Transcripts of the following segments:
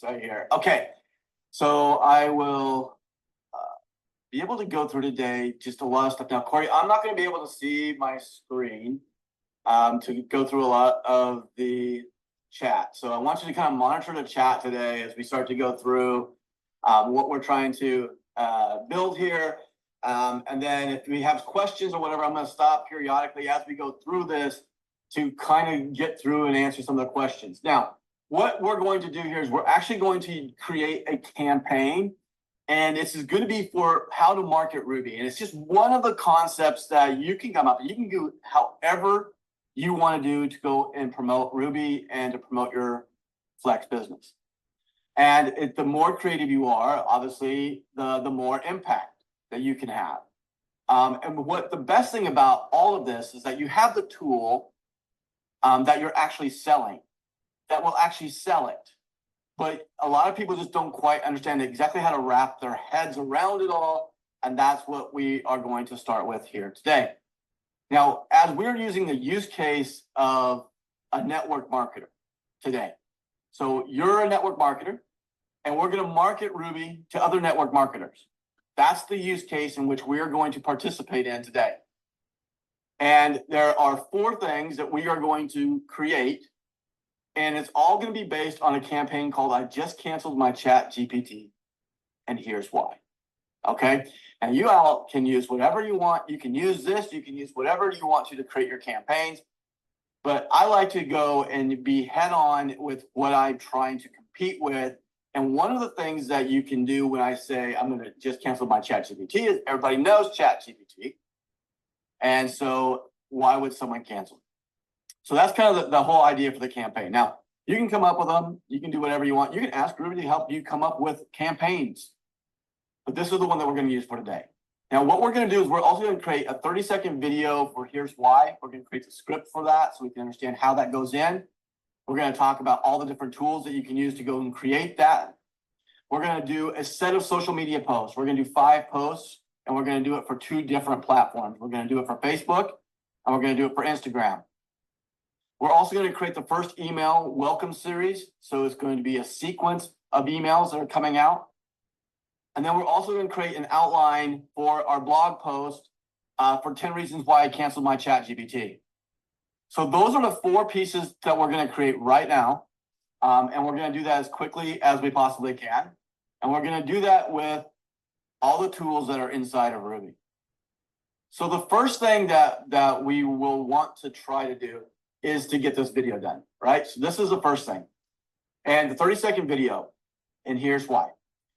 Right here. Okay, so I will be able to go through today just a lot of stuff. Now, Corey, I'm not going to be able to see my screen to go through a lot of the chat. So I want you to kind of monitor the chat today as we start to go through what we're trying to build here. And then if we have questions or whatever, I'm going to stop periodically as we go through this to kind of get through and answer some of the questions. Now, what we're going to do here is we're actually going to create a campaign, and this is going to be for how to market Ruby. And it's just one of the concepts that you can come up with. You can do however you want to do to go and promote Ruby and to promote your Flex business. And the more creative you are, obviously, the more impact that you can have. And what the best thing about all of this is that you have the tool that you're actually selling, that will actually sell it. But a lot of people just don't quite understand exactly how to wrap their heads around it all. And that's what we are going to start with here today. Now, as we're using the use case of a network marketer today. So you're a network marketer, and we're going to market Ruby to other network marketers. That's the use case in which we are going to participate in today. And there are 4 things that we are going to create. And it's all going to be based on a campaign called I Just Canceled My Chat GPT, and here's why. Okay. And you all can use whatever you want. You can use this. You can use whatever you want to create your campaigns. But I like to go and be head on with what I'm trying to compete with. And one of the things that you can do when I say I'm going to just cancel my Chat GPT is everybody knows Chat GPT. And so why would someone cancel? So that's kind of the whole idea for the campaign. Now, you can come up with them. You can do whatever you want. You can ask Ruby to help you come up with campaigns. But this is the one that we're going to use for today. Now, what we're going to do is we're also going to create a 30-second video for here's why. We're going to create the script for that so we can understand how that goes in. We're going to talk about all the different tools that you can use to go and create that. We're going to do a set of social media posts. We're going to do 5 posts, and we're going to do it for 2 different platforms. We're going to do it for Facebook, and we're going to do it for Instagram. We're also going to create the first email welcome series. So it's going to be a sequence of emails that are coming out. And then we're also going to create an outline for our blog post for 10 reasons why I canceled my Chat GPT. So those are the 4 pieces that we're going to create right now. And we're going to do that as quickly as we possibly can. And we're going to do that with all the tools that are inside of Ruby. So the first thing that we will want to try to do is to get this video done, right? So this is the first thing. And the 30-second video, and here's why.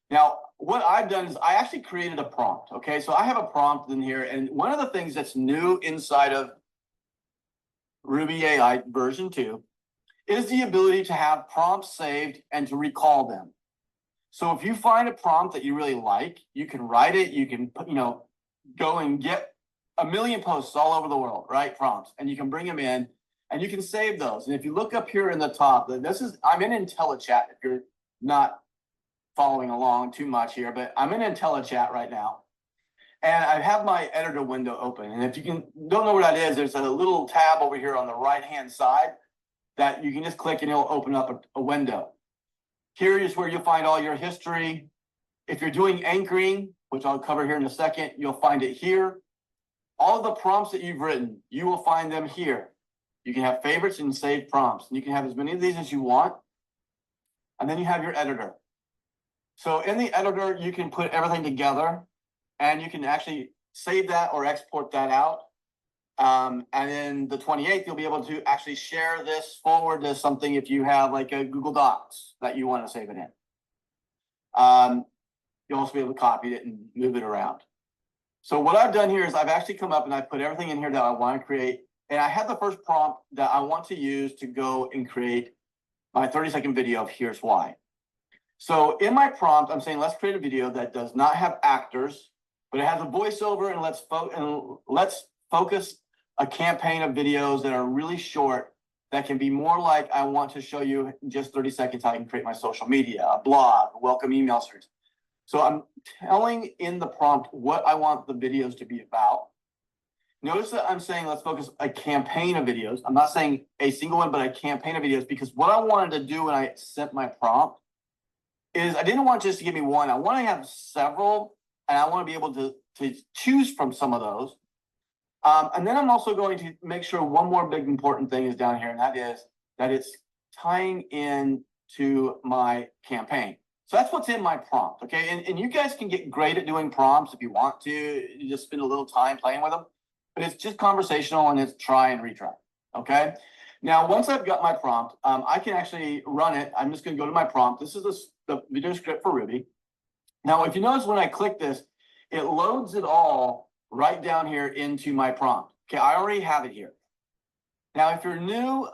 Now, what I've done is I actually created a prompt, okay? So I have a prompt in here, and one of the things that's new inside of RUBI AI version 2 is the ability to have prompts saved and to recall them. So if you find a prompt that you really like, you can write it, you can, go and get a million posts all over the world, right? Prompts, and you can bring them in. And you can save those. And if you look up here in the top, I'm in IntelliChat if you're not following along too much here, but I'm in IntelliChat right now. And I have my editor window open. And if you don't know what that is, there's a little tab over here on the right-hand side that you can just click and it'll open up a window. Here is where you'll find all your history. If you're doing anchoring, which I'll cover here in a second, you'll find it here. All of the prompts that you've written, you will find them here. You can have favorites and save prompts. And you can have as many of these as you want. And then you have your editor. So in the editor, you can put everything together. And you can actually save that or export that out. And then the 28th, you'll be able to actually share this forward to something if you have like a Google Docs that you want to save it in. You'll also be able to copy it and move it around. So what I've done here is I've actually come up and I put everything in here that I want to create. And I have the first prompt that I want to use to go and create my 30-second video of here's why. So in my prompt, I'm saying let's create a video that does not have actors, but it has a voiceover, and let's focus a campaign of videos that are really short that can be more like I want to show you in just 30 seconds how I can create my social media, a blog, a welcome email series. So I'm telling in the prompt what I want the videos to be about. Notice that I'm saying let's focus a campaign of videos. I'm not saying a single one, but a campaign of videos, because what I wanted to do when I sent my prompt is I didn't want just to give me one. I want to have several, and I want to be able to choose from some of those. And then I'm also going to make sure one more big important thing is down here, and that is that it's tying in to my campaign. So that's what's in my prompt, okay? And you guys can get great at doing prompts if you want to. You just spend a little time playing with them. But it's just conversational, and it's try and retry, okay? Now, once I've got my prompt, I can actually run it. I'm just going to go to my prompt. This is the video script for Ruby. Now, if you notice when I click this, it loads it all right down here into my prompt. Okay, I already have it here. Now, if you're new,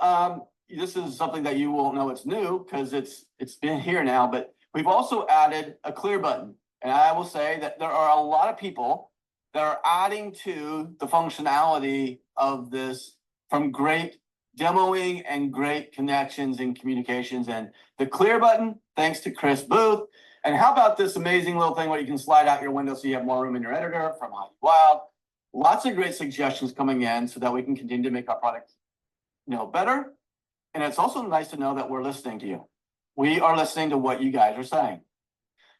this is something that you won't know it's new because it's been here now, but we've also added a clear button. And I will say that there are a lot of people that are adding to the functionality of this from great demoing and great connections and communications. And the clear button, thanks to Chris Booth. And how about this amazing little thing where you can slide out your window so you have more room in your editor from Heidi Wild. Lots of great suggestions coming in so that we can continue to make our product, better. And it's also nice to know that we're listening to you. We are listening to what you guys are saying.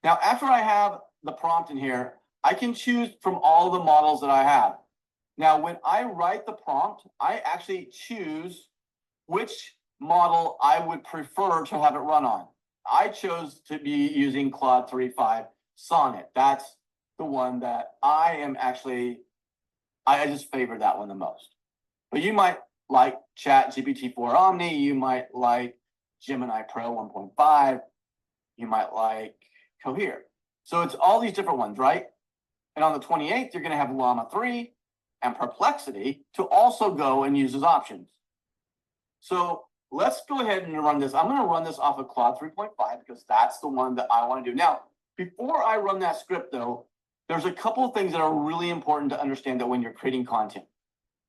Now, after I have the prompt in here, I can choose from all the models that I have. Now, when I write the prompt, I actually choose which model I would prefer to have it run on. I chose to be using Claude 3.5 Sonnet. That's the one that I just favor that one the most. But you might like Chat GPT-4 Omni, you might like Gemini Pro 1.5, you might like Cohere. So it's all these different ones, right? And on the 28th, you're going to have Llama 3 and Perplexity to also go and use as options. So let's go ahead and run this. I'm going to run this off of Claude 3.5 because that's the one that I want to do. Now, before I run that script, though, there's a couple of things that are really important to understand that when you're creating content.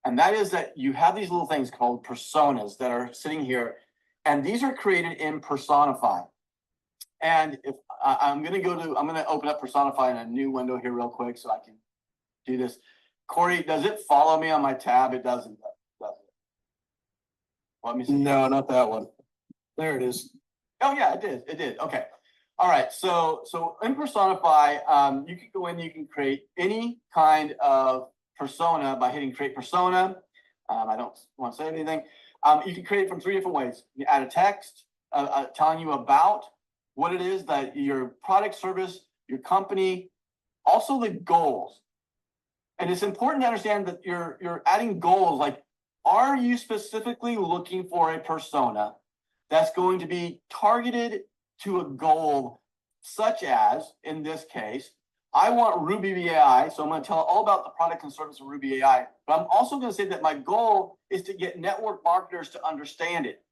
And that is that you have these little things called personas that are sitting here. And these are created in Personify. And if I'm going to open up Personify in a new window here real quick so I can do this. Corey, does it follow me on my tab? It doesn't. Does it? Let me see. No, not that one. There it is. Oh yeah, it did. It did. Okay. All right. So in Personify, you can go in. You can create any kind of persona by hitting Create Persona. I don't want to say anything. You can create it from 3 different ways. You add a text telling you about what it is that your product, service, your company, also the goals. And it's important to understand that you're adding goals. Like, are you specifically looking for a persona that's going to be targeted to a goal, such as, in this case, I want RUBI AI, so I'm going to tell all about the product and service of RUBI AI. But I'm also going to say that my goal is to get network marketers to understand it.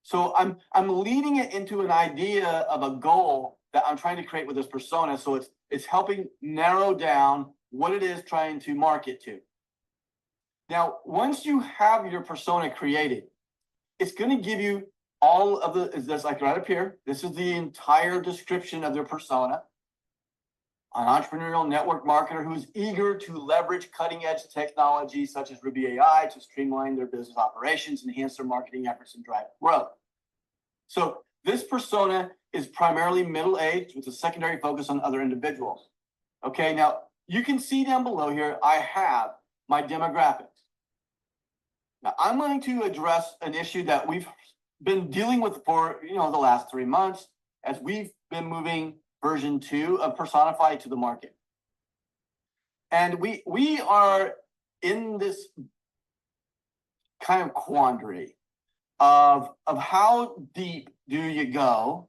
So I'm leading it into an idea of a goal that I'm trying to create with this persona. So it's helping narrow down what it is trying to market to. Now, once you have your persona created, it's going to give you all of that's like right up here. This is the entire description of their persona. An entrepreneurial network marketer who's eager to leverage cutting-edge technology such as RUBI AI to streamline their business operations, enhance their marketing efforts, and drive growth. So this persona is primarily middle-aged with a secondary focus on other individuals. Okay, now you can see down below here, I have my demographics. Now I'm going to address an issue that we've been dealing with for the last 3 months as we've been moving version 2 of Personify to the market. And we are in this kind of quandary of how deep do you go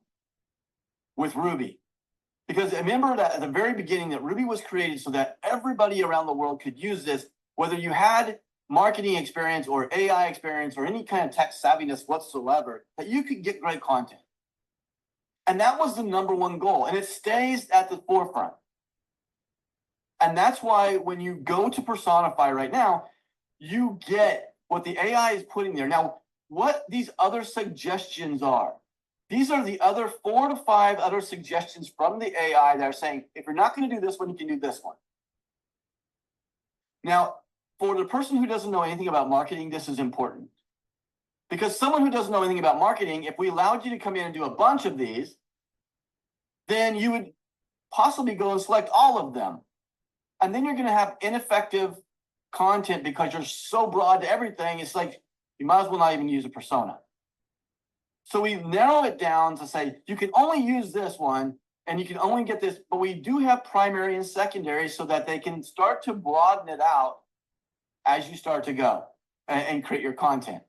with Ruby? Because remember that at the very beginning that Ruby was created so that everybody around the world could use this, whether you had marketing experience or AI experience or any kind of tech savviness whatsoever, that you could get great content. And that was the #1 goal, and it stays at the forefront. And that's why when you go to Personify right now, you get what the AI is putting there. Now, what these other suggestions are, these are the other 4 to 5 other suggestions from the AI that are saying, if you're not going to do this one, you can do this one. Now, for the person who doesn't know anything about marketing, this is important. Because someone who doesn't know anything about marketing, if we allowed you to come in and do a bunch of these, then you would possibly go and select all of them. And then you're going to have ineffective content because you're so broad to everything. It's like you might as well not even use a persona. So we narrow it down to say you can only use this one and you can only get this, but we do have primary and secondary so that they can start to broaden it out as you start to go and create your content.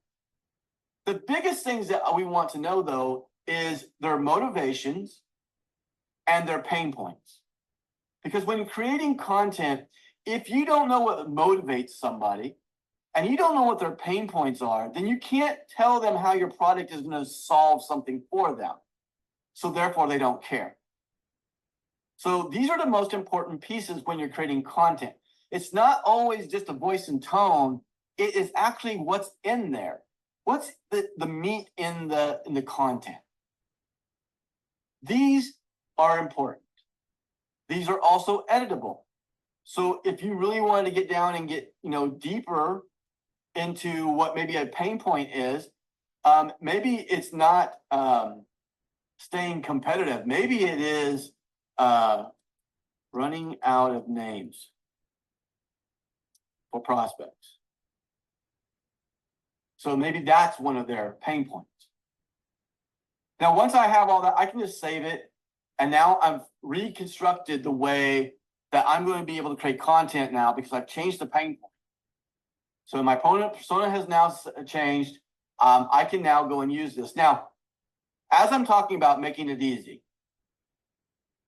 The biggest things that we want to know, though, is their motivations and their pain points. Because when creating content, if you don't know what motivates somebody and you don't know what their pain points are, then you can't tell them how your product is going to solve something for them. So therefore, they don't care. So these are the most important pieces when you're creating content. It's not always just a voice and tone. It is actually what's in there. What's the meat in the content? These are important. These are also editable. So if you really wanted to get down and get deeper into what maybe a pain point is, maybe it's not staying competitive. Maybe it is running out of names for prospects. So maybe that's one of their pain points. Now, once I have all that, I can just save it. And now I've reconstructed the way that I'm going to be able to create content now because I've changed the pain point. So my persona has now changed. I can now go and use this. Now, as I'm talking about making it easy,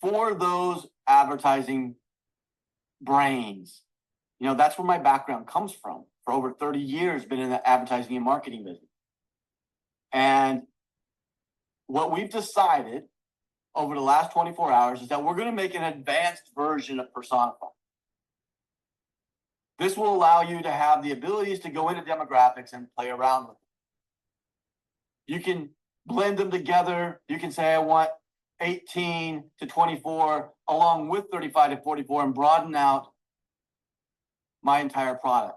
for those advertising brains, that's where my background comes from. For over 30 years, been in the advertising and marketing business. And what we've decided over the last 24 hours is that we're going to make an advanced version of Personify. This will allow you to have the abilities to go into demographics and play around with them. You can blend them together. You can say, I want 18 to 24 along with 35 to 44 and broaden out my entire product.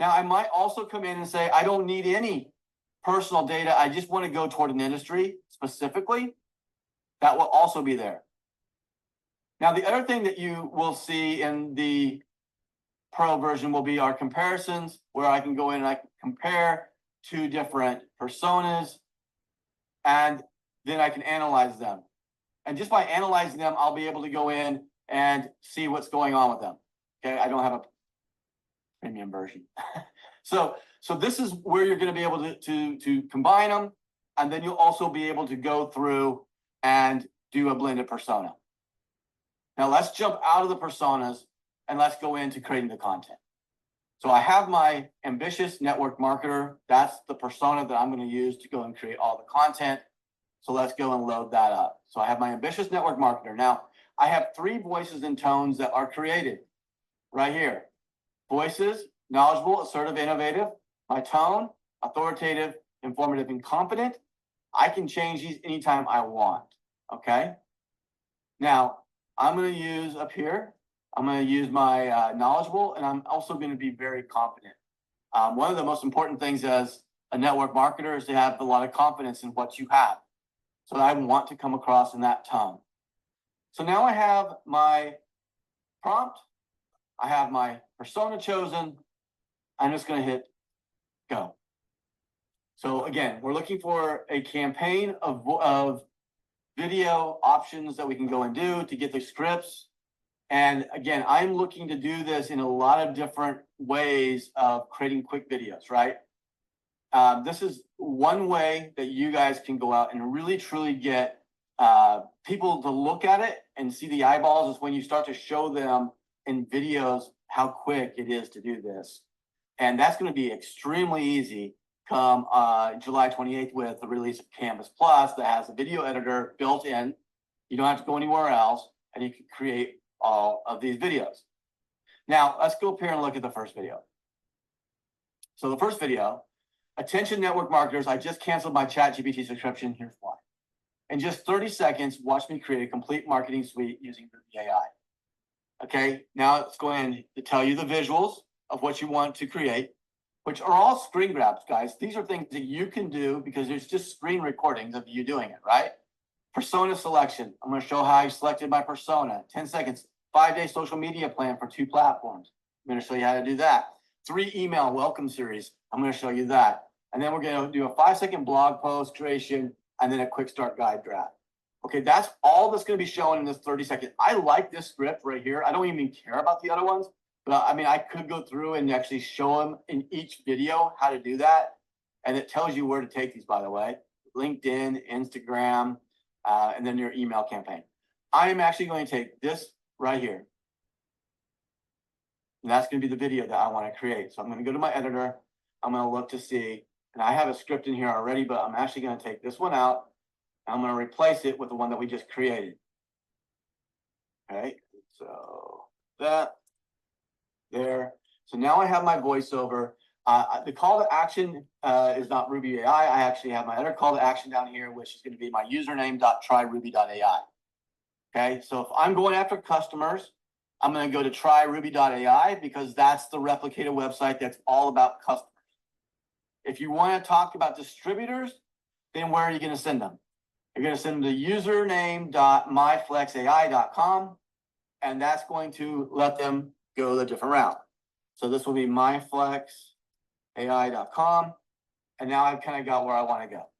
Now, I might also come in and say, I don't need any personal data. I just want to go toward an industry specifically. That will also be there. Now, the other thing that you will see in the Pro version will be our comparisons, where I can go in and I can compare two different personas, and then I can analyze them. And just by analyzing them, I'll be able to go in and see what's going on with them. Okay, I don't have a premium version. So this is where you're going to be able to combine them, and then you'll also be able to go through and do a blended persona. Now let's jump out of the personas and let's go into creating the content. So I have my ambitious network marketer. That's the persona that I'm going to use to go and create all the content. So let's go and load that up. So I have my ambitious network marketer. Now I have 3 voices and tones that are created right here. Voices, knowledgeable, assertive, innovative. My tone, authoritative, informative, and confident. I can change these anytime I want, okay? Now, I'm going to use up here, I'm going to use my knowledgeable, and I'm also going to be very confident. One of the most important things as a network marketer is to have a lot of confidence in what you have. So I want to come across in that tone. So now I have my prompt. I have my persona chosen. I'm just going to hit go. So again, we're looking for a campaign of video options that we can go and do to get the scripts. And again, I'm looking to do this in a lot of different ways of creating quick videos, right? This is one way that you guys can go out and really truly get people to look at it and see the eyeballs is when you start to show them in videos how quick it is to do this. And that's going to be extremely easy come July 28th with the release of Canvas Plus that has a video editor built in. You don't have to go anywhere else, and you can create all of these videos. Now, let's go up here and look at the first video. So the first video, attention network marketers, I just canceled my ChatGPT subscription. Here's why. In just 30 seconds, watch me create a complete marketing suite using RUBI AI. Okay, now it's going to tell you the visuals of what you want to create, which are all screen grabs, guys. These are things that you can do because there's just screen recordings of you doing it, right? Persona selection. I'm going to show how I selected my persona. 10 seconds. 5-day social media plan for 2 platforms. I'm going to show you how to do that. 3 email welcome series. I'm going to show you that. And then we're going to do a 5-second blog post creation and then a quick start guide draft. Okay, that's all that's going to be shown in this 30 seconds. I like this script right here. I don't even care about the other ones, but I mean, I could go through and actually show them in each video how to do that. And it tells you where to take these, by the way. LinkedIn, Instagram, and then your email campaign. I am actually going to take this right here. And that's going to be the video that I want to create. So I'm going to go to my editor. I'm going to look to see, and I have a script in here already, but I'm actually going to take this one out. And I'm going to replace it with the one that we just created. Okay, so that, there. So now I have my voiceover. The call to action is not RUBI AI. I actually have my other call to action down here, which is going to be my username.tryruby.ai. Okay, so if I'm going after customers, I'm going to go to tryruby.ai because that's the replicated website that's all about customers. If you want to talk about distributors, then where are you going to send them? You're going to send them to username.myflexai.com, and that's going to let them go the different route. So this will be myflexai.com, and now I've kind of got where I want to go.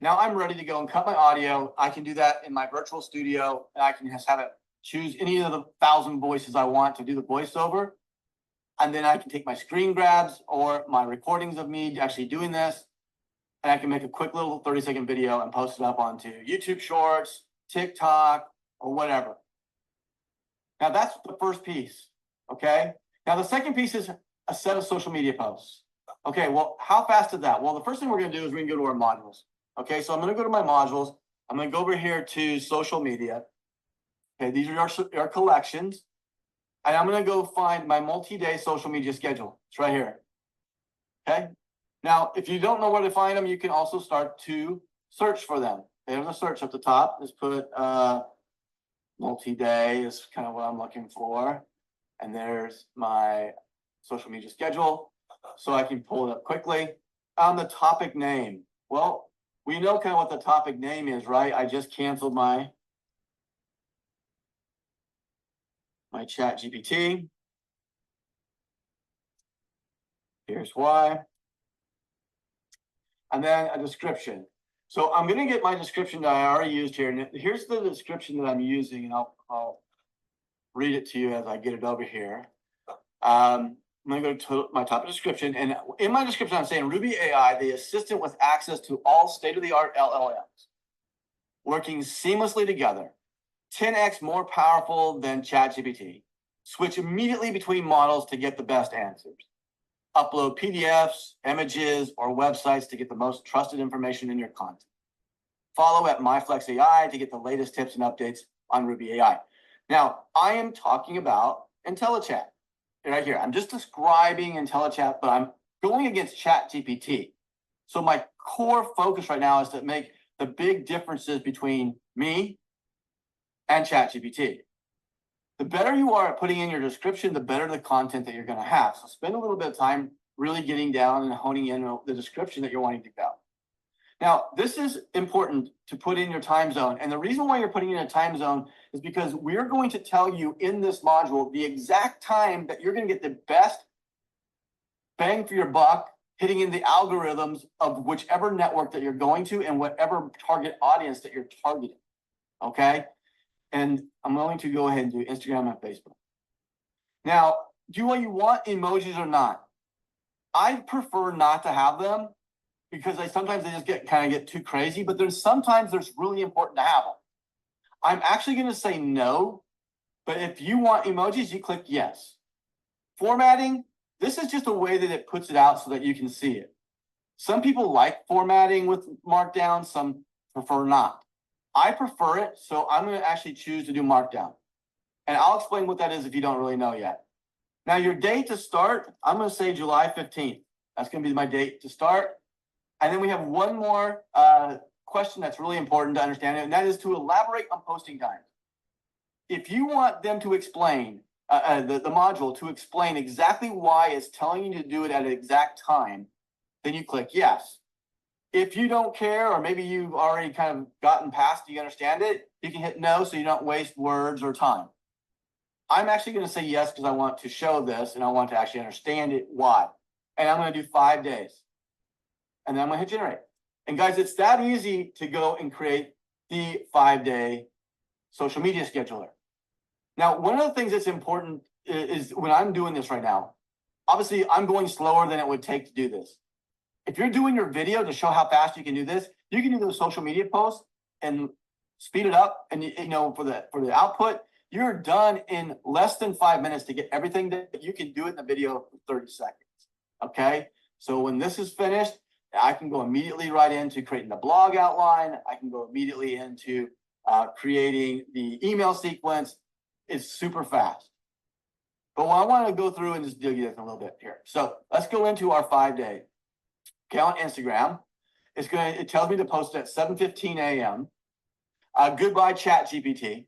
Now I'm ready to go and cut my audio. I can do that in my virtual studio, and I can just have it choose any of the 1,000 voices I want to do the voiceover. And then I can take my screen grabs or my recordings of me actually doing this, and I can make a quick little 30-second video and post it up onto YouTube Shorts, TikTok, or whatever. Now that's the first piece, okay? Now the second piece is a set of social media posts. Okay, well, how fast is that? Well, the first thing we're gonna do is we're gonna go to our modules. Okay, so I'm gonna go to my modules. I'm gonna go over here to social media. Okay, these are our collections. And I'm gonna go find my multi-day social media schedule. It's right here, okay? Now, if you don't know where to find them, you can also start to search for them. There's a search at the top. Just put multi-day is kind of what I'm looking for. And there's my social media schedule. So I can pull it up quickly. The topic name. Well, we know kind of what the topic name is, right? I just canceled my chat GPT. Here's why. And then a description. So I'm going to get my description that I already used here. And here's the description that I'm using, and I'll read it to you as I get it over here. I'm going to go to my topic description. And in my description, I'm saying RUBI AI, the assistant with access to all state-of-the-art LLMs, working seamlessly together, 10x more powerful than ChatGPT. Switch immediately between models to get the best answers. Upload PDFs, images, or websites to get the most trusted information in your content. Follow at MyFlexAI to get the latest tips and updates on RUBI AI. Now, I am talking about IntelliChat right here. I'm just describing IntelliChat, but I'm going against ChatGPT. So my core focus right now is to make the big differences between me and ChatGPT. The better you are at putting in your description, the better the content that you're going to have. So spend a little bit of time really getting down and honing in the description that you're wanting to go. Now, this is important to put in your time zone. And the reason why you're putting in a time zone is because we're going to tell you in this module the exact time that you're going to get the best bang for your buck, hitting in the algorithms of whichever network that you're going to and whatever target audience that you're targeting. Okay? And I'm going to go ahead and do Instagram and Facebook. Now, do you want emojis or not? I prefer not to have them because sometimes they just get too crazy, but sometimes there's really important to have them. I'm actually going to say no, but if you want emojis, you click yes. Formatting, this is just a way that it puts it out so that you can see it. Some people like formatting with Markdown, some prefer not. I prefer it, so I'm going to actually choose to do Markdown. And I'll explain what that is if you don't really know yet. Now, your date to start, I'm going to say July 15th. That's going to be my date to start. And then we have one more question that's really important to understand, and that is to elaborate on posting times. If you want them to explain, the module to explain exactly why it's telling you to do it at an exact time, then you click yes. If you don't care, or maybe you've already kind of gotten past, you understand it, you can hit no so you don't waste words or time. I'm actually going to say yes because I want to show this and I want to actually understand it, why. And I'm going to do 5 days. And then I'm going to hit generate. And guys, it's that easy to go and create the 5-day social media scheduler. Now, one of the things that's important is when I'm doing this right now, obviously I'm going slower than it would take to do this. If you're doing your video to show how fast you can do this, you can do those social media posts and speed it up. And for the output, you're done in less than 5 minutes to get everything that you can do it in the video for 30 seconds. Okay. So when this is finished, I can go immediately right into creating the blog outline. I can go immediately into creating the email sequence. It's super fast. But what I want to go through and just dig in a little bit here. So let's go into our 5-day. Okay, on Instagram, it tells me to post it at 7:15 a.m. Goodbye, ChatGPT.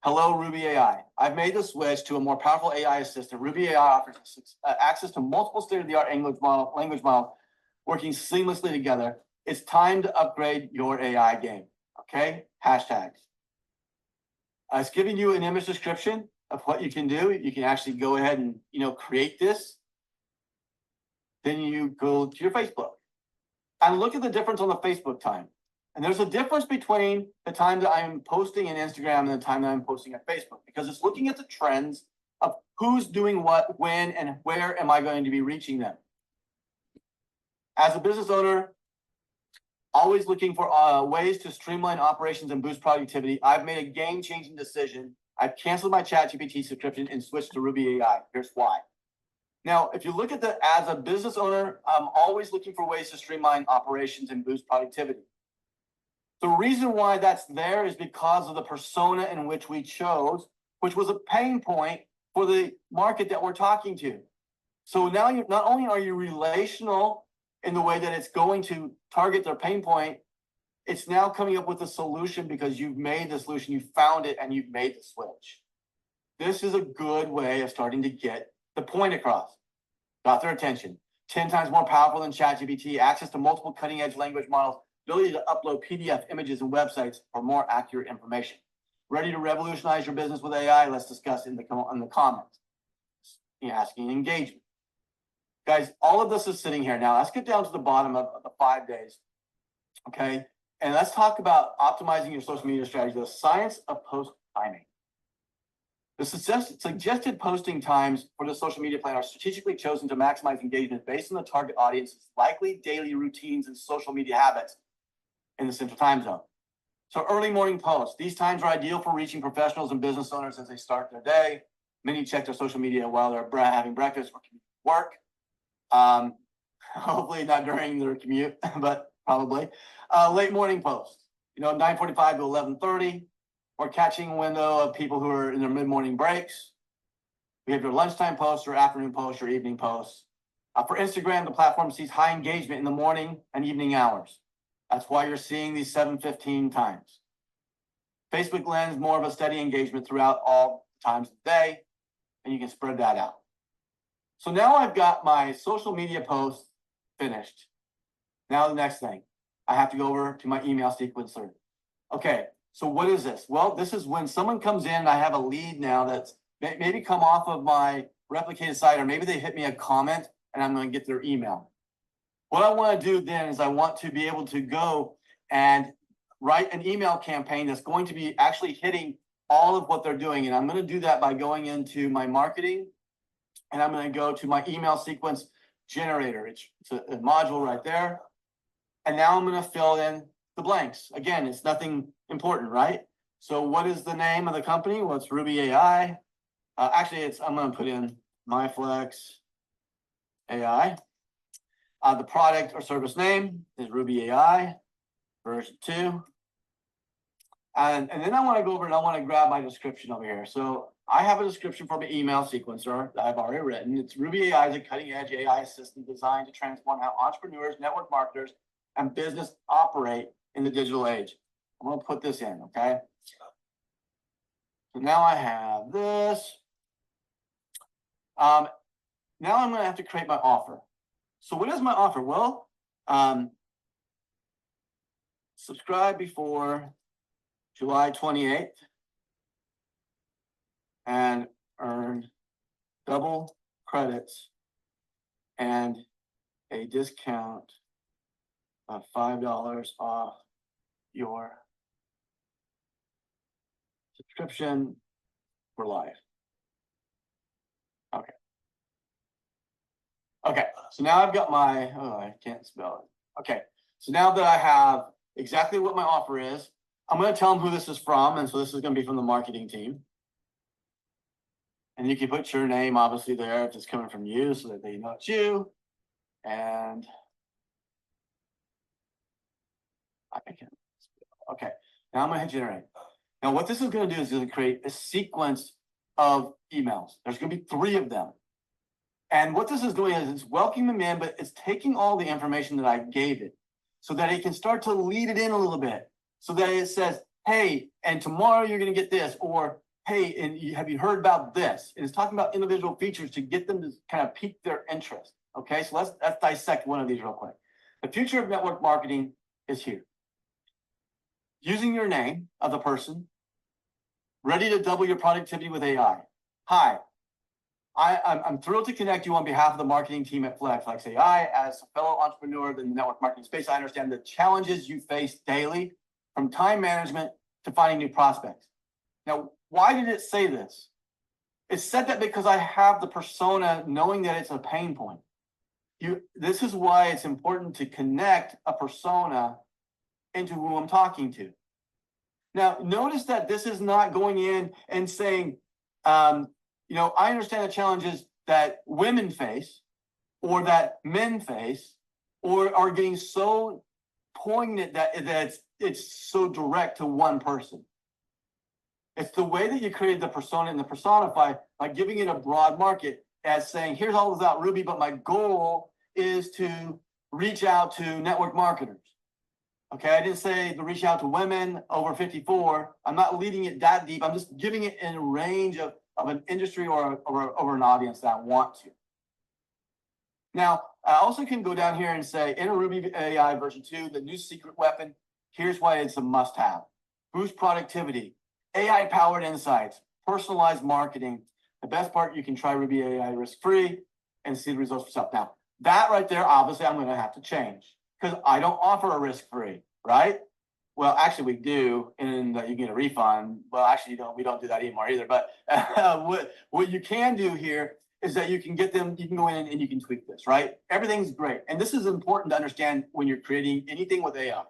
Hello, RUBI AI. I've made the switch to a more powerful AI assistant. RUBI AI offers access to multiple state-of-the-art language models working seamlessly together. It's time to upgrade your AI game. Okay, hashtags. It's giving you an image description of what you can do. You can actually go ahead and create this. Then you go to your Facebook and look at the difference on the Facebook time. And there's a difference between the time that I'm posting in Instagram and the time that I'm posting at Facebook, because it's looking at the trends of who's doing what, when, and where am I going to be reaching them. As a business owner, always looking for ways to streamline operations and boost productivity, I've made a game-changing decision. I've canceled my ChatGPT subscription and switched to RUBI AI. Here's why. Now, if you look at as a business owner, I'm always looking for ways to streamline operations and boost productivity. The reason why that's there is because of the persona in which we chose, which was a pain point for the market that we're talking to. So now not only are you relational in the way that it's going to target their pain point, it's now coming up with a solution because you've made the solution, you found it, and you've made the switch. This is a good way of starting to get the point across. Got their attention. 10 times more powerful than ChatGPT, access to multiple cutting-edge language models, ability to upload PDF images and websites for more accurate information. Ready to revolutionize your business with AI? Let's discuss in the comments. Asking engagement. Guys, all of this is sitting here. Now, let's get down to the bottom of the 5 days. Okay. And let's talk about optimizing your social media strategy, the science of post timing. The suggested posting times for the social media plan are strategically chosen to maximize engagement based on the target audience's likely daily routines and social media habits in the Central Time Zone. So early morning posts. These times are ideal for reaching professionals and business owners as they start their day. Many check their social media while they're having breakfast or work. Hopefully not during their commute, but probably. Late morning posts, 9:45 to 11:30, or catching a window of people who are in their mid-morning breaks. We have your lunchtime posts, your afternoon posts, your evening posts. For Instagram, the platform sees high engagement in the morning and evening hours. That's why you're seeing these 7:15 times. Facebook lends more of a steady engagement throughout all times of the day, and you can spread that out. So now I've got my social media posts finished. Now the next thing, I have to go over to my email sequencer. Okay, so what is this? Well, this is when someone comes in and I have a lead now that's maybe come off of my replicated site, or maybe they hit me a comment and I'm going to get their email. What I want to do then is I want to be able to go and write an email campaign that's going to be actually hitting all of what they're doing. And I'm going to do that by going into my marketing, and I'm going to go to my email sequence generator. It's a module right there. And now I'm going to fill in the blanks. Again, it's nothing important, right? So what is the name of the company? Well, it's RUBI AI. Actually, I'm going to put in MyFlex AI. The product or service name is RUBI AI version 2. And then I want to go over and I want to grab my description over here. So I have a description for my email sequencer that I've already written. It's RUBI AI is a cutting-edge AI assistant designed to transform how entrepreneurs, network marketers, and business operate in the digital age. I'm going to put this in, okay? So now I have this. Now I'm going to have to create my offer. So what is my offer? Well, subscribe before July 28th and earn double credits and a discount of $5 off your subscription for life. Okay. Okay, so now I've got my, oh, I can't spell it. Okay, so now that I have exactly what my offer is, I'm going to tell them who this is from. And so this is going to be from the marketing team. And you can put your name obviously there if it's coming from you so that they know it's you. And I can, okay, now I'm going to hit generate. Now what this is going to do is going to create a sequence of emails. There's going to be 3 of them. And what this is doing is it's welcoming them in, but it's taking all the information that I gave it so that it can start to lead it in a little bit. So that it says, hey, and tomorrow you're going to get this, or hey, and have you heard about this? And it's talking about individual features to get them to kind of pique their interest. Okay, so let's dissect one of these real quick. The future of network marketing is here. Using your name of the person, ready to double your productivity with AI. Hi, I'm thrilled to connect you on behalf of the marketing team at Flex AI. As a fellow entrepreneur in the network marketing space, I understand the challenges you face daily, from time management to finding new prospects. Now, why did it say this? It said that because I have the persona, knowing that it's a pain point. This is why it's important to connect a persona into who I'm talking to. Now, notice that this is not going in and saying, you know, I understand the challenges that women face or that men face or are getting so poignant that it's so direct to one person. It's the way that you created the persona and the personify by giving it a broad market as saying, here's all about Ruby, but my goal is to reach out to network marketers. Okay, I didn't say to reach out to women over 54. I'm not leading it that deep. I'm just giving it in a range of an industry or an audience that I want to. Now, I also can go down here and say, in a RUBI AI version 2, the new secret weapon, here's why it's a must-have. Boost productivity, AI-powered insights, personalized marketing. The best part, you can try RUBI AI risk-free and see the results for yourself. Now, that right there, obviously, I'm going to have to change because I don't offer a risk-free, right? Well, actually, we do, and you get a refund. Well, actually, we don't do that anymore either. But what you can do here is that you can get them, you can go in and you can tweak this, right? Everything's great. And this is important to understand when you're creating anything with AI.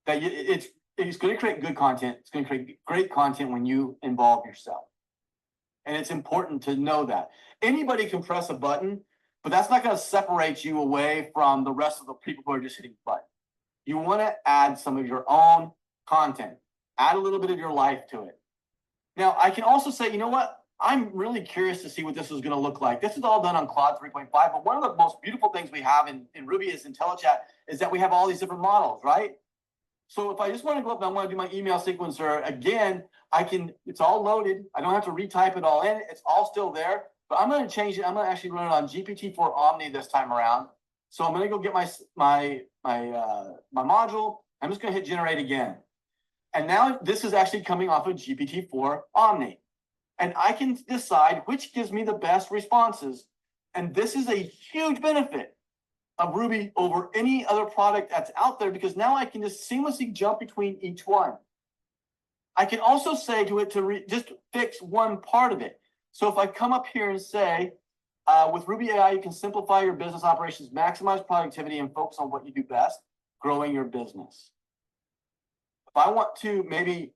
That it's going to create good content. It's going to create great content when you involve yourself. And it's important to know that. Anybody can press a button, but that's not going to separate you away from the rest of the people who are just hitting the button. You want to add some of your own content, add a little bit of your life to it. Now, I can also say, you know what? I'm really curious to see what this is going to look like. This is all done on Claude 3.5, but one of the most beautiful things we have in Ruby is IntelliChat is that we have all these different models, right? So if I just want to go up and I want to do my email sequencer, again, it's all loaded. I don't have to retype it all in. It's all still there, but I'm going to change it. I'm going to actually run it on GPT-4 Omni this time around. So I'm going to go get my module. I'm just going to hit generate again. And now this is actually coming off of GPT-4 Omni. And I can decide which gives me the best responses. And this is a huge benefit of Ruby over any other product that's out there because now I can just seamlessly jump between each one. I can also say to it to just fix one part of it. So if I come up here and say, with Ruby AI, you can simplify your business operations, maximize productivity, and focus on what you do best, growing your business. If I want to maybe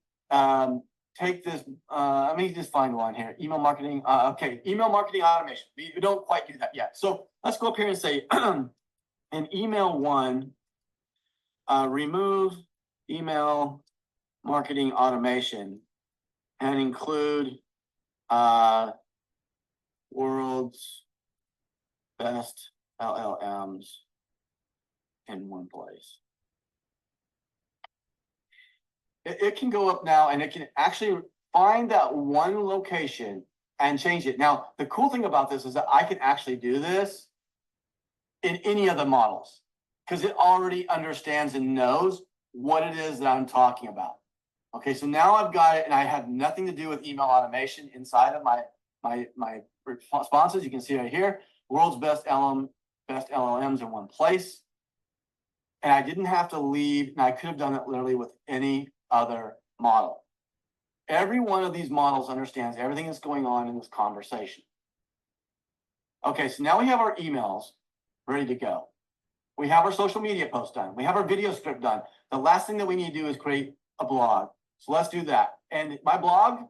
take this, let me just find one here. Email marketing. Okay, email marketing automation. We don't quite do that yet. So let's go up here and say, in email 1, remove email marketing automation and include world's best LLMs in one place. It can go up now and it can actually find that one location and change it. Now, the cool thing about this is that I can actually do this in any of the models. because it already understands and knows what it is that I'm talking about. Okay, so now I've got it, and I have nothing to do with email automation inside of my responses. You can see right here, world's best LLMs in one place. And I didn't have to leave, and I could have done it literally with any other model. Every one of these models understands everything that's going on in this conversation. Okay, so now we have our emails ready to go. We have our social media post done. We have our video script done. The last thing that we need to do is create a blog. So let's do that. And my blog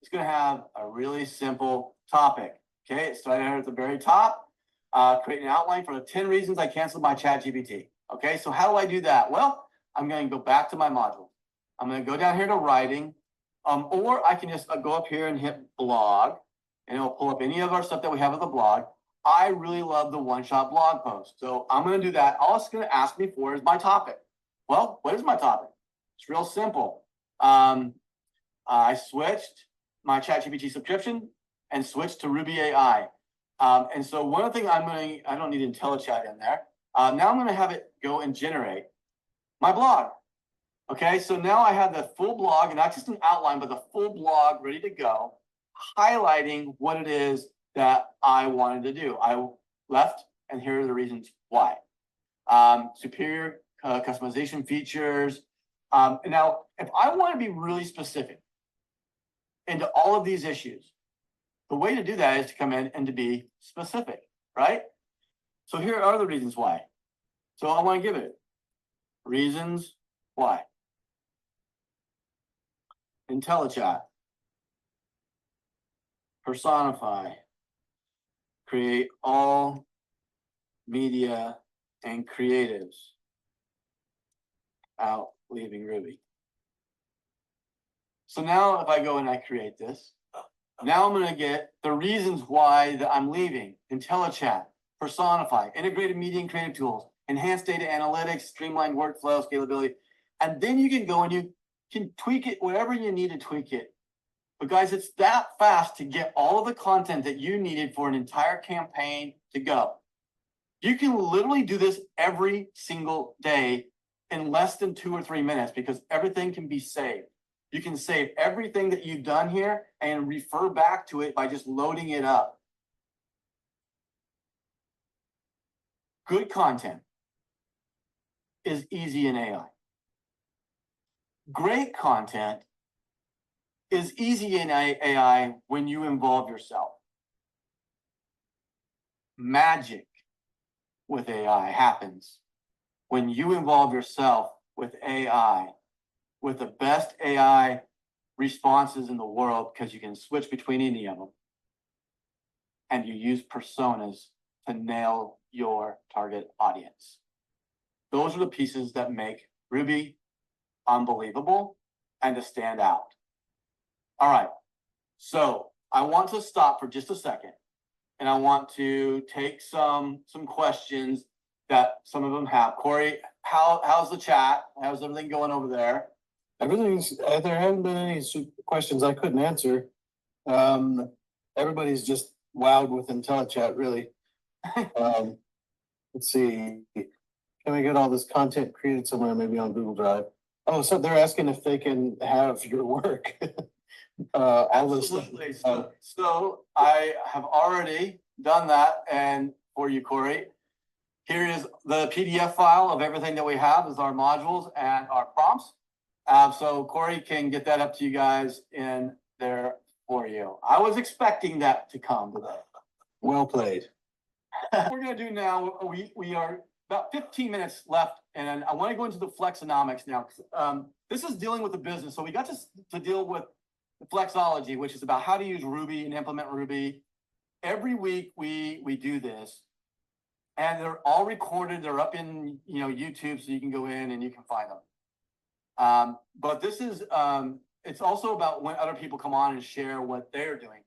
is going to have a really simple topic. Okay, it's right here at the very top. Create an outline for the 10 reasons I canceled my ChatGPT. Okay, so how do I do that? Well, I'm going to go back to my module. I'm going to go down here to writing, or I can just go up here and hit blog, and it'll pull up any of our stuff that we have at the blog. I really love the one-shot blog post, so I'm going to do that. All it's going to ask me for is my topic. Well, what is my topic? It's real simple. I switched my ChatGPT subscription and switched to RUBI AI. And so one of the things I don't need IntelliChat in there. Now I'm going to have it go and generate my blog. Okay, so now I have the full blog, and not just an outline, but the full blog ready to go, highlighting what it is that I wanted to do. I left, and here are the reasons why. Superior customization features. Now, if I want to be really specific into all of these issues, the way to do that is to come in and to be specific, right? So here are the reasons why. So I want to give it reasons why. IntelliChat, personify, create all media and creatives out leaving Ruby. So now if I go and I create this, now I'm going to get the reasons why that I'm leaving. IntelliChat, personify, integrated media and creative tools, enhanced data analytics, streamlined workflow, scalability. And then you can go and you can tweak it whatever you need to tweak it. But guys, it's that fast to get all of the content that you needed for an entire campaign to go. You can literally do this every single day in less than 2 or 3 minutes because everything can be saved. You can save everything that you've done here and refer back to it by just loading it up. Good content is easy in AI. Great content is easy in AI when you involve yourself. Magic with AI happens when you involve yourself with AI, with the best AI responses in the world, because you can switch between any of them. And you use personas to nail your target audience. Those are the pieces that make Ruby unbelievable and to stand out. All right, so I want to stop for just a second, and I want to take some questions that some of them have. Corey, how's the chat? How's everything going over there? Everything's, there haven't been any questions I couldn't answer. Everybody's just wowed with IntelliChat, really. Let's see. Can we get all this content created somewhere, maybe on Google Drive? Oh, so they're asking if they can have your work. Absolutely. So I have already done that, and for you, Corey, here is the PDF file of everything that we have as our modules and our prompts. So Corey can get that up to you guys in there for you. I was expecting that to come today. Well played. What we're going to do now, we are about 15 minutes left, and I want to go into the flexonomics now. This is dealing with the business. So we got to deal with the flexology, which is about how to use Ruby and implement Ruby. Every week we do this, and they're all recorded. They're up in YouTube, so you can go in and you can find them. But this is it's also about when other people come on and share what they're doing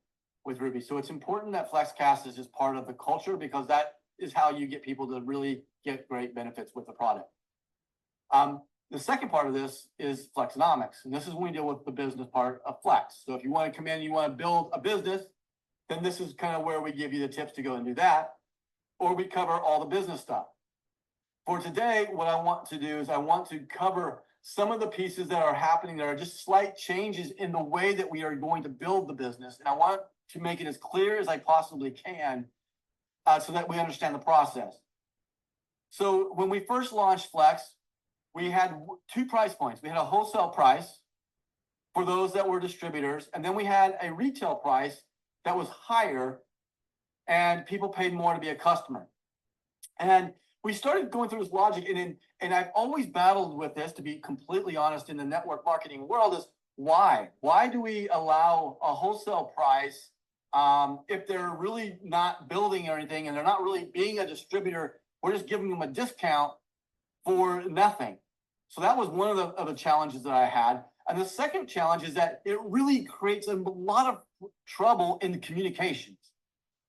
with Ruby. So it's important that FlexCast is just part of the culture, because that is how you get people to really get great benefits with the product. The second part of this is flexonomics, and this is when we deal with the business part of Flex. So if you want to come in and you want to build a business, then this is kind of where we give you the tips to go and do that, or we cover all the business stuff. for today, what I want to do is I want to cover some of the pieces that are happening that are just slight changes in the way that we are going to build the business. And I want to make it as clear as I possibly can so that we understand the process. So when we first launched Flex, we had 2 price points. We had a wholesale price for those that were distributors, and then we had a retail price that was higher and people paid more to be a customer. And we started going through this logic, and I've always battled with this, to be completely honest, in the network marketing world, is why? Why do we allow a wholesale price if they're really not building or anything and they're not really being a distributor? We're just giving them a discount for nothing. So that was one of the challenges that I had. And the second challenge is that it really creates a lot of trouble in the communications.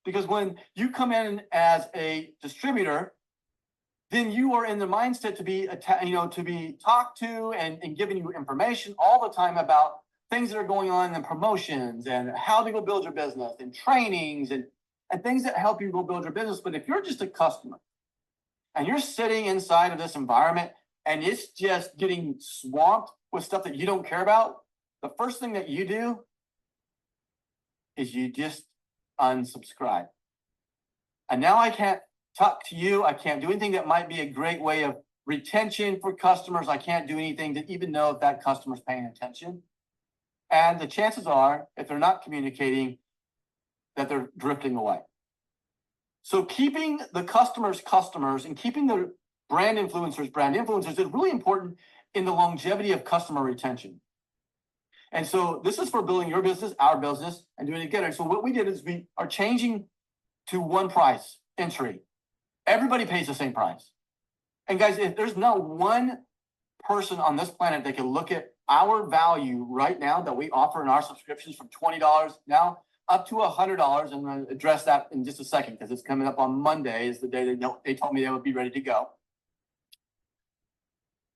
Because when you come in as a distributor, then you are in the mindset to be, to be talked to and given you information all the time about things that are going on in promotions and how to go build your business and trainings and things that help you go build your business. But if you're just a customer and you're sitting inside of this environment and it's just getting swamped with stuff that you don't care about, the first thing that you do is you just unsubscribe. And now I can't talk to you. I can't do anything that might be a great way of retention for customers. I can't do anything to even know if that customer's paying attention. And the chances are, if they're not communicating, that they're drifting away. So keeping the customers and keeping the brand influencers is really important in the longevity of customer retention. And so this is for building your business, our business, and doing it together. So what we did is we are changing to one price entry. Everybody pays the same price. And guys, if there's not one person on this planet that can look at our value right now that we offer in our subscriptions from $20 now up to $100, I'm going to address that in just a second because it's coming up on Monday is the day they told me they would be ready to go.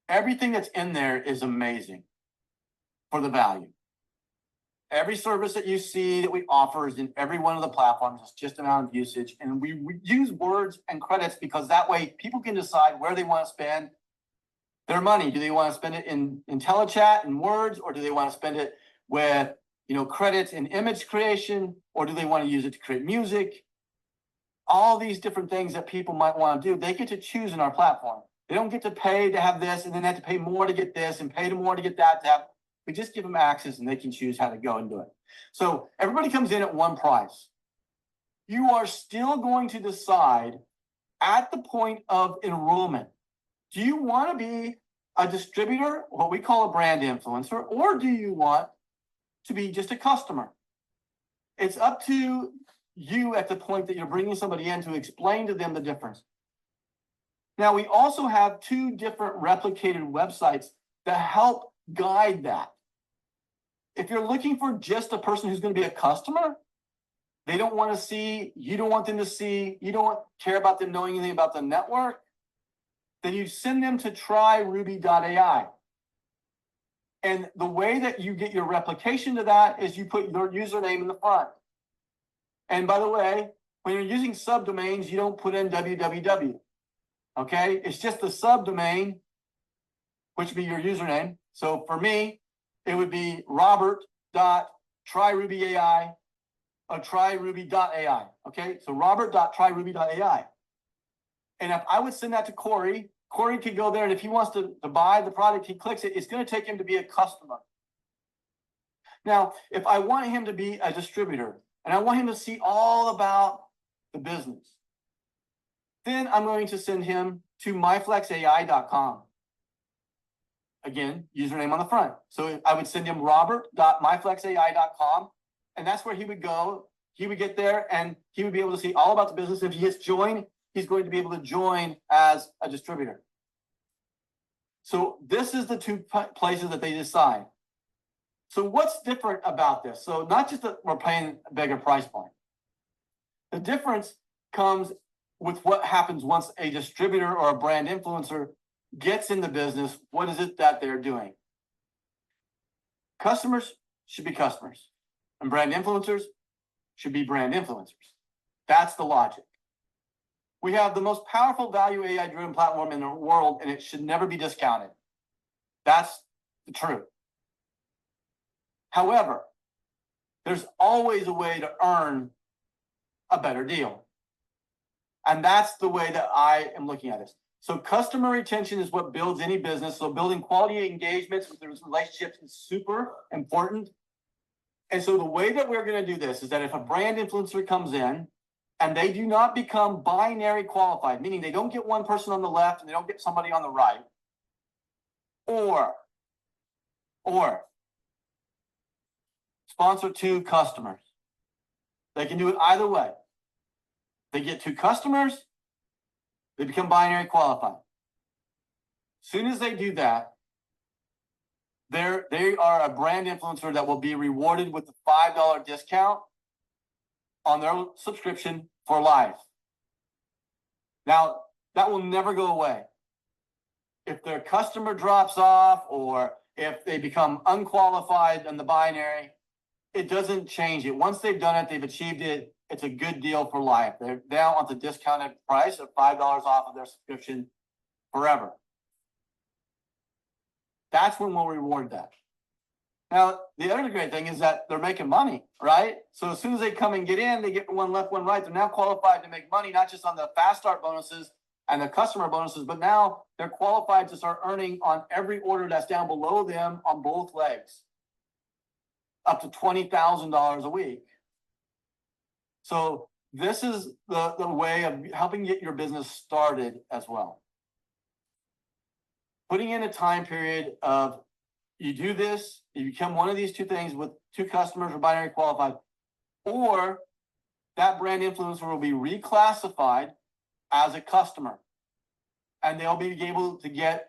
Everything that's in there is amazing for the value. Every service that you see that we offer is in every one of the platforms. It's just amount of usage. And we use words and credits because that way people can decide where they want to spend their money. Do they want to spend it in telechat and words, or do they want to spend it with credits in image creation, or do they want to use it to create music? All these different things that people might want to do, they get to choose in our platform. They don't get to pay to have this and then have to pay more to get this and pay more to get that to have. We just give them access and they can choose how to go and do it. So everybody comes in at one price. You are still going to decide at the point of enrollment, do you want to be a distributor, what we call a brand influencer, or do you want to be just a customer? It's up to you at the point that you're bringing somebody in to explain to them the difference. Now, we also have 2 different replicated websites that help guide that. If you're looking for just a person who's going to be a customer, they don't want to see, you don't want them to see, you don't care about them knowing anything about the network, then you send them to RUBI.ai. And the way that you get your replication to that is you put your username in the front. And by the way, when you're using subdomains, you don't put in www. Okay? It's just the subdomain, which would be your username. So for me, it would be robert.tryrubiai or tryruby.ai. Okay? So robert.tryruby.ai. And if I would send that to Corey could go there, and if he wants to buy the product, he clicks it, it's going to take him to be a customer. Now, if I want him to be a distributor, and I want him to see all about the business, then I'm going to send him to myflexai.com. Again, username on the front. So I would send him robert.myflexai.com, and that's where he would go. He would get there, and he would be able to see all about the business. If he hits join, he's going to be able to join as a distributor. So this is the 2 places that they decide. So what's different about this? So not just that we're paying a bigger price point. The difference comes with what happens once a distributor or a brand influencer gets in the business. What is it that they're doing? Customers should be customers, and brand influencers should be brand influencers. That's the logic. We have the most powerful value AI driven platform in the world, and it should never be discounted. That's the truth. However, there's always a way to earn a better deal. And that's the way that I am looking at this. So customer retention is what builds any business. So building quality engagements with those relationships is super important. And so the way that we're going to do this is that if a brand influencer comes in and they do not become binary qualified, meaning they don't get one person on the left and they don't get somebody on the right, or sponsor 2 customers. They can do it either way. They get 2 customers, they become binary qualified. As soon as they do that, they are a brand influencer that will be rewarded with a $5 discount on their subscription for life. Now, that will never go away. If their customer drops off or if they become unqualified in the binary, it doesn't change it. Once they've done it, they've achieved it. It's a good deal for life. They're now on the discounted price of $5 off of their subscription forever. That's when we'll reward that. Now, the other great thing is that they're making money, right? So as soon as they come and get in, they get one left, one right. They're now qualified to make money, not just on the fast start bonuses and the customer bonuses, but now they're qualified to start earning on every order that's down below them on both legs, up to $20,000 a week. So this is the way of helping get your business started as well. Putting in a time period of you do this, you become one of these 2 things with 2 customers or binary qualified, or that brand influencer will be reclassified as a customer. And they'll be able to get,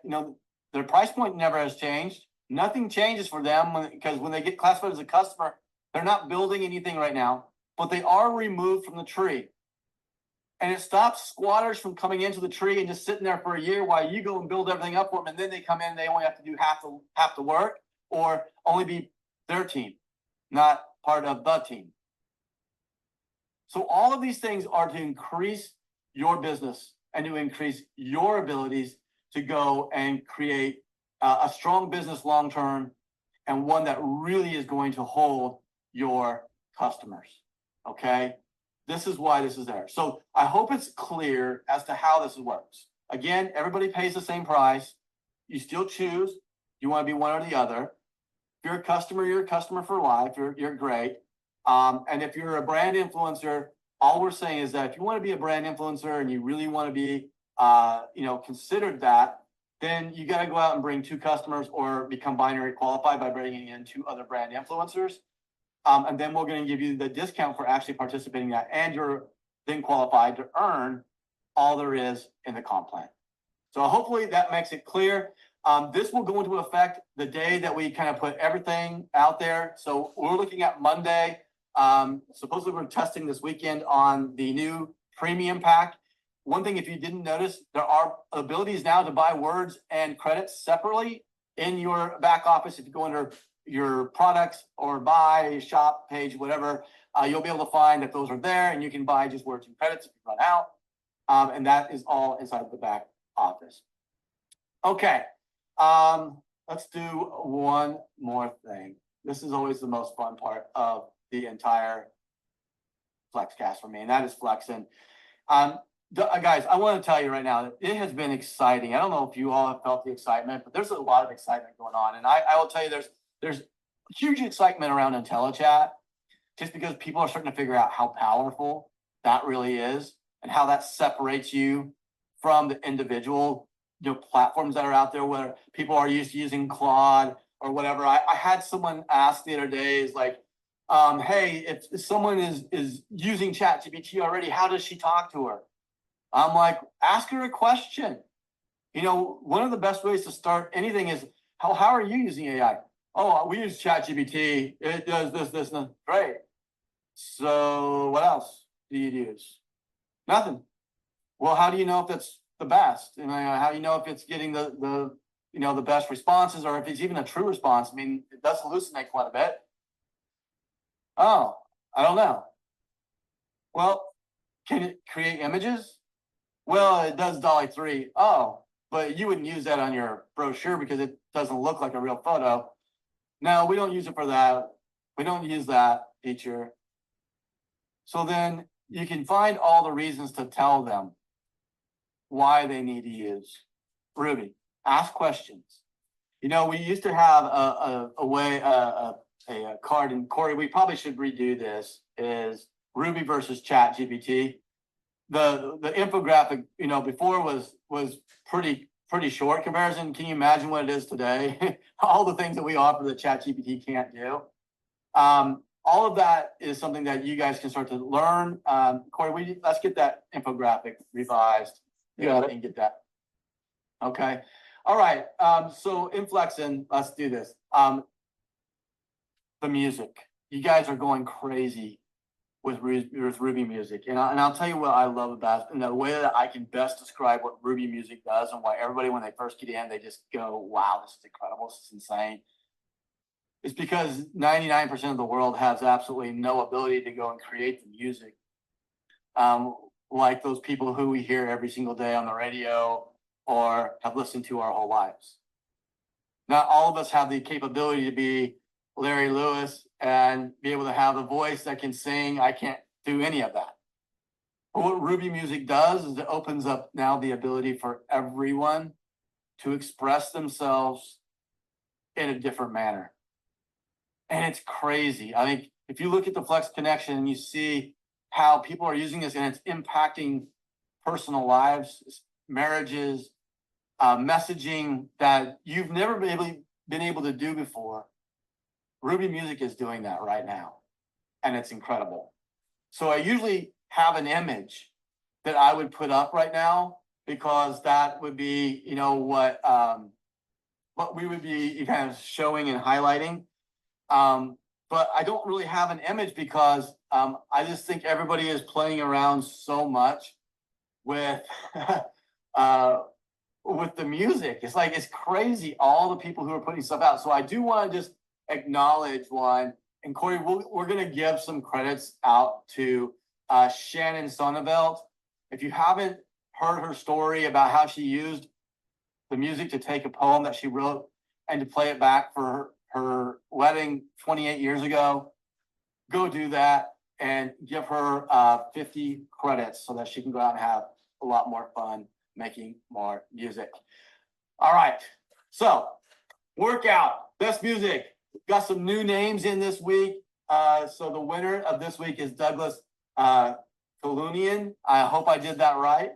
their price point never has changed. Nothing changes for them because when they get classified as a customer, they're not building anything right now, but they are removed from the tree. And it stops squatters from coming into the tree and just sitting there for a year while you go and build everything up for them. And then they come in and they only have to do half the work or only be their team, not part of the team. So all of these things are to increase your business and to increase your abilities to go and create a strong business long-term and one that really is going to hold your customers. Okay. This is why this is there. So I hope it's clear as to how this works. Again, everybody pays the same price. You still choose. You want to be one or the other. If you're a customer for life. You're great. And if you're a brand influencer, all we're saying is that if you want to be a brand influencer and you really want to be, considered that, then you got to go out and bring 2 customers or become binary qualified by bringing in 2 other brand influencers. And then we're going to give you the discount for actually participating in that. And you're then qualified to earn all there is in the comp plan. So hopefully that makes it clear. This will go into effect the day that we kind of put everything out there. So we're looking at Monday. Supposedly we're testing this weekend on the new premium pack. One thing, if you didn't notice, there are abilities now to buy words and credits separately in your back office. If you go under your products or buy shop page, whatever, you'll be able to find that those are there and you can buy just words and credits if you run out. And that is all inside the back office. Okay. Let's do one more thing. This is always the most fun part of the entire FlexCast for me, and that is flexing. Guys, I want to tell you right now that it has been exciting. I don't know if you all have felt the excitement, but there's a lot of excitement going on. And I will tell you, there's huge excitement around IntelliChat, just because people are starting to figure out how powerful that really is and how that separates you from the individual platforms that are out there where people are used to using Claude or whatever. I had someone ask the other day, is like, hey, if someone is using ChatGPT already, how does she talk to her? I'm like, ask her a question. One of the best ways to start anything is, how are you using AI? Oh, we use ChatGPT. It does this, and great. So what else do you use? Nothing. Well, how do you know if it's the best? How do you know if it's getting the best responses, or if it's even a true response? I mean, it does hallucinate quite a bit. Oh, I don't know. Well, can it create images? well, it does dolly 3. Oh, but you wouldn't use that on your brochure because it doesn't look like a real photo. No, we don't use it for that. We don't use that feature. So then you can find all the reasons to tell them why they need to use Ruby. Ask questions. You know, we used to have a card, and Corey, we probably should redo this, is Ruby versus Chat GPT. The infographic, you know, before was pretty short comparison. Can you imagine what it is today? All the things that we offer that Chat GPT can't do. All of that is something that you guys can start to learn. Corey, let's get that infographic revised. You got it. And get that. Okay. All right. So Inflexin, let's do this. The music. You guys are going crazy with Ruby music. And I'll tell you what I love about it, and the way that I can best describe what Ruby music does and why everybody, when they first get in, they just go, wow, this is incredible. This is insane. It's because 99% of the world has absolutely no ability to go and create the music. Like those people who we hear every single day on the radio or have listened to our whole lives. Not all of us have the capability to be Larry Lewis and be able to have a voice that can sing. I can't do any of that. But what Ruby music does is it opens up now the ability for everyone to express themselves in a different manner. And it's crazy. I think if you look at the Flex Connection and you see how people are using this and it's impacting personal lives, marriages, messaging that you've never been able to do before, Ruby Music is doing that right now. And it's incredible. So I usually have an image that I would put up right now because that would be, you know, what we would be kind of showing and highlighting. But I don't really have an image because I just think everybody is playing around so much with the music. It's like, it's crazy, all the people who are putting stuff out. So I do want to just acknowledge one. And Corey, we're going to give some credits out to Shannon Sonneveld. If you haven't heard her story about how she used the music to take a poem that she wrote and to play it back for her wedding 28 years ago, go do that and give her 50 credits so that she can go out and have a lot more fun making more music. All right, so workout, best music. Got some new names in this week. So the winner of this week is Douglas Kalunian. I hope I did that right.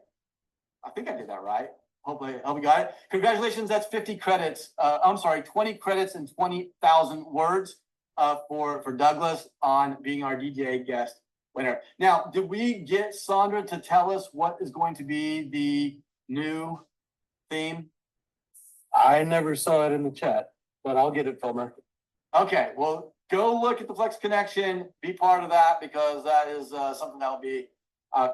I think I did that right. Hope we got it. Congratulations, that's 50 credits. I'm sorry, 20 credits and 20,000 words for Douglas on being our DJ guest winner. Now, did we get Sandra to tell us what is going to be the new theme? I never saw it in the chat, but I'll get it from her. Okay, well, go look at the Flex Connection, be part of that because that is something that will be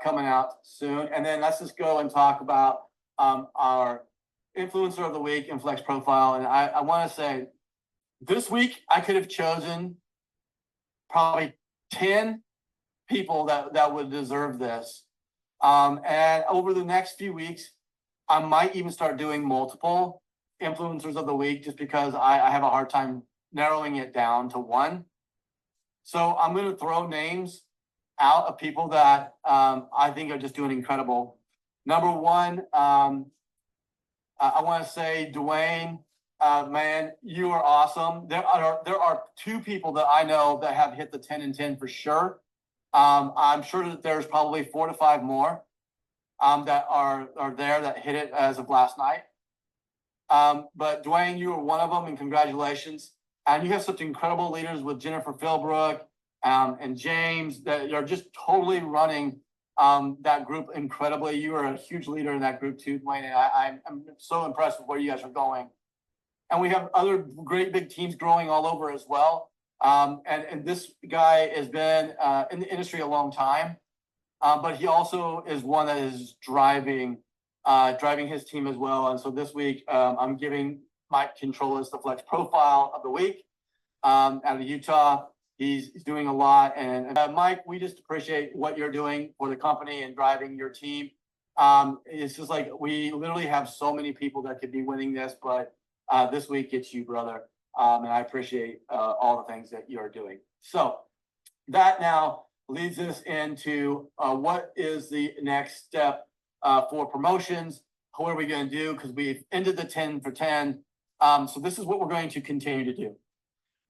coming out soon. And then let's just go and talk about our influencer of the week and Flex profile. And I want to say this week I could have chosen probably 10 people that would deserve this. And over the next few weeks, I might even start doing multiple influencers of the week just because I have a hard time narrowing it down to one. So I'm going to throw names out of people that I think are just doing incredible. Number one, I want to say, Dwayne, man, you are awesome. There are two people that I know that have hit the 10 and 10 for sure. I'm sure that there's probably 4 to 5 more that are there that hit it as of last night. But Dwayne, you are one of them, and congratulations. And you have such incredible leaders with Jennifer Philbrook and James that are just totally running that group incredibly. You are a huge leader in that group too, Dwayne. And I'm so impressed with where you guys are going. And we have other great big teams growing all over as well. And this guy has been in the industry a long time, but he also is one that is driving his team as well. And so this week, I'm giving Mike Controlas the Flex Profile of the Week out of Utah. He's doing a lot. And Mike, we just appreciate what you're doing for the company and driving your team. It's just like, we literally have so many people that could be winning this, but this week it's you, brother. And I appreciate all the things that you're doing. So that now leads us into what is the next step for promotions. What are we going to do? Because we've ended the 10 for 10. So this is what we're going to continue to do.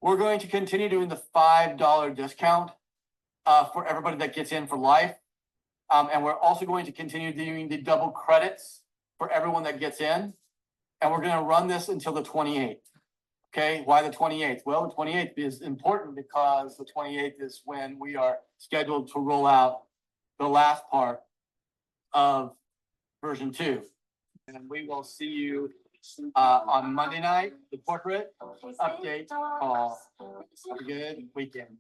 We're going to continue doing the $5 discount for everybody that gets in for life. And we're also going to continue doing the double credits for everyone that gets in. And we're going to run this until the 28th. Okay, why the 28th? Well, the 28th is important because the 28th is when we are scheduled to roll out the last part of version 2. And we will see you on Monday night, the corporate update call. Have a good weekend.